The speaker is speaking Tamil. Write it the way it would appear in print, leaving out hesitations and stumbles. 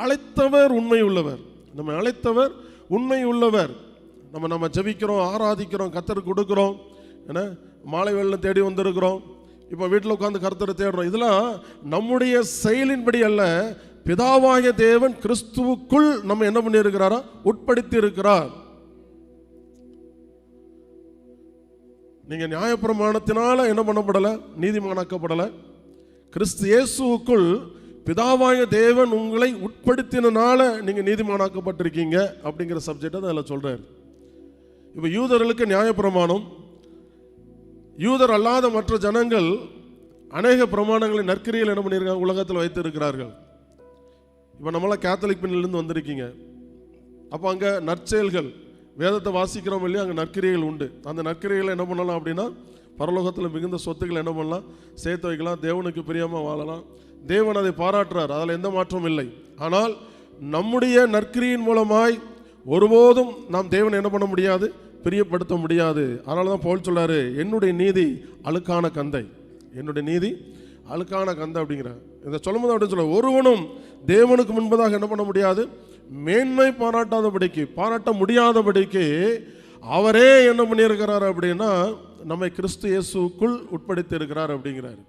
அழைத்தவர் உண்மை உள்ளவர். நம்ம அழைத்தவர் உண்மை உள்ளவர். நம்ம ஜெபிக்கிறோம், ஆராதிக்கிறோம், கர்த்தருக்கு கொடுக்குறோம், ஏன்னா மாலை வேளையில தேடி வந்திருக்கிறோம், இப்போ வீட்டில் உட்காந்து கர்த்தரை தேடுறோம். இதெல்லாம் நம்முடைய செயலின்படி அல்ல. பிதாவாகிய தேவன் கிறிஸ்துவுக்குள் நம்ம என்ன பண்ணி இருக்கிறாரா, உட்படுத்தி இருக்கிறார். நீங்க நியாயப்பிரமாணத்தினால என்ன பண்ணப்படலை, நீதிமானாக்கப்படலை. கிறிஸ்து இயேசுவுக்குள் பிதாவாகிய தேவன் உங்களை உட்படுத்தினால நீங்க நீதிமானாக்கப்பட்டிருக்கீங்க அப்படிங்கிற சப்ஜெக்ட் தான் அதில் சொல்றாரு. இப்போ யூதர்களுக்கு நியாயப்பிரமாணம், யூதர் அல்லாத மற்ற ஜனங்கள் அநேக பிரமாணங்களை நற்கிரிகள் என்ன பண்ணியிருக்காங்க, உலகத்தில் வைத்து இருக்கிறார்கள். இப்போ நம்மளாம் கேத்தலிக் பின்னிலிருந்து வந்திருக்கீங்க. அப்போ அங்கே நற்செயல்கள், வேதத்தை வாசிக்கிறோம் இல்லையா, அங்கே நற்கிரிகள் உண்டு. அந்த நற்கிரிகளை என்ன பண்ணலாம் அப்படின்னா, பரலோகத்தில் மிகுந்த சொத்துக்களை என்ன பண்ணலாம், சேர்த்து வைக்கலாம், தேவனுக்கு பிரியமாக வாழலாம். தேவன் அதை பாராட்டுறார், அதில் எந்த மாற்றமும் இல்லை. ஆனால் நம்முடைய நற்கிரியின் மூலமாய் ஒருபோதும் நாம் தேவனை என்ன பண்ண முடியாது, பிரியப்படுத்த முடியாது. அதனால தான் பவுல் சொல்றாரு, என்னுடைய நீதி அழுக்கான கந்தை, என்னுடைய நீதி அழுக்கான கந்தை அப்படிங்கிறார். இதை சொல்லும் போது அப்படின்னு சொல்ல, ஒருவனும் தேவனுக்கு முன்பதாக என்ன பண்ண முடியாது, மேன்மை பாராட்ட முடியாதபடிக்கு அவரே என்ன பண்ணியிருக்கிறார் அப்படின்னா, நம்மை கிறிஸ்து இயேசுக்குள் உட்படுத்தி இருக்கிறார் அப்படிங்கிறார்.